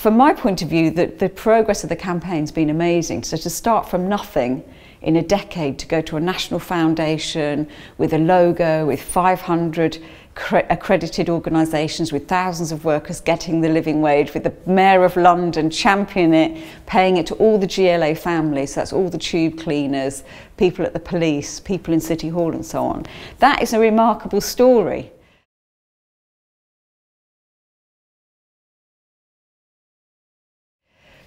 from my point of view, the progress of the campaign's been amazing. So to start from nothing in a decade to go to a national foundation with a logo, with 500 accredited organisations, with thousands of workers getting the living wage, with the Mayor of London championing it, paying it to all the GLA families, so that's all the tube cleaners, people at the police, people in City Hall and so on. That is a remarkable story.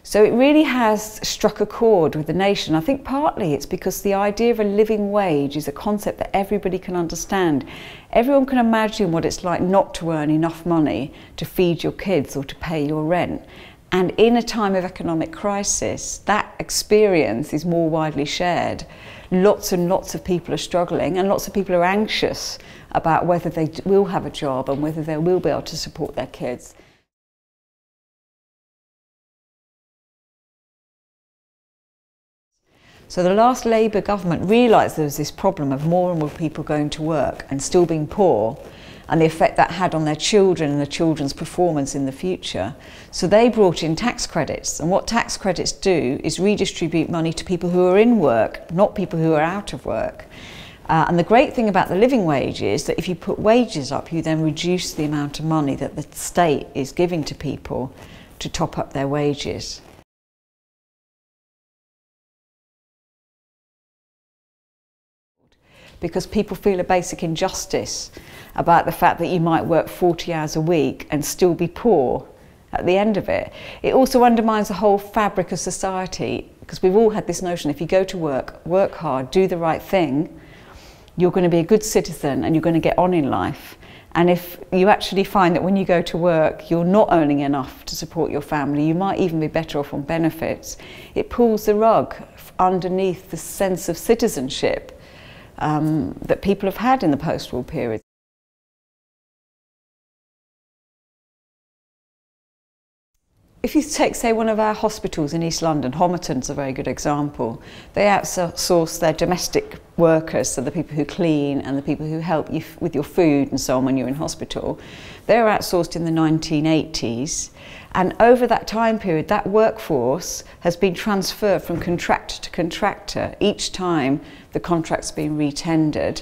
So it really has struck a chord with the nation. I think partly it's because the idea of a living wage is a concept that everybody can understand. Everyone can imagine what it's like not to earn enough money to feed your kids or to pay your rent. And in a time of economic crisis, that experience is more widely shared. Lots and lots of people are struggling, and lots of people are anxious about whether they will have a job and whether they will be able to support their kids. So the last Labour government realised there was this problem of more and more people going to work and still being poor, and the effect that had on their children and their children's performance in the future. So they brought in tax credits, and what tax credits do is redistribute money to people who are in work, not people who are out of work. And the great thing about the living wage is that if you put wages up, you then reduce the amount of money that the state is giving to people to top up their wages. Because people feel a basic injustice about the fact that you might work 40 hours a week and still be poor at the end of it. It also undermines the whole fabric of society, because we've all had this notion, if you go to work hard, do the right thing, you're going to be a good citizen and you're going to get on in life. And if you actually find that when you go to work you're not earning enough to support your family, you might even be better off on benefits, it pulls the rug underneath the sense of citizenship that people have had in the post-war period. If you take, say, one of our hospitals in East London, Homerton's a very good example. They outsource their domestic workers, so the people who clean and the people who help you with your food and so on when you're in hospital. They were outsourced in the 1980s, and over that time period that workforce has been transferred from contractor to contractor each time the contract's been re-tendered.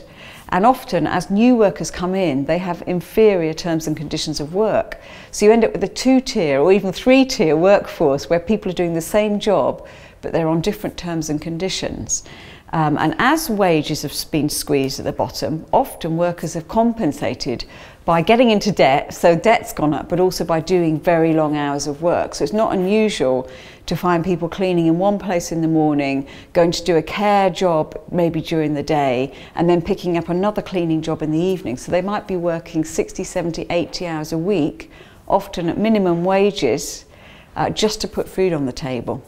And often, as new workers come in, they have inferior terms and conditions of work. So you end up with a two-tier or even three-tier workforce where people are doing the same job, but they're on different terms and conditions. And as wages have been squeezed at the bottom, often workers have compensated by getting into debt, so debt's gone up, but also by doing very long hours of work. So it's not unusual to find people cleaning in one place in the morning, going to do a care job maybe during the day, and then picking up another cleaning job in the evening. So they might be working 60, 70, 80 hours a week, often at minimum wages, just to put food on the table.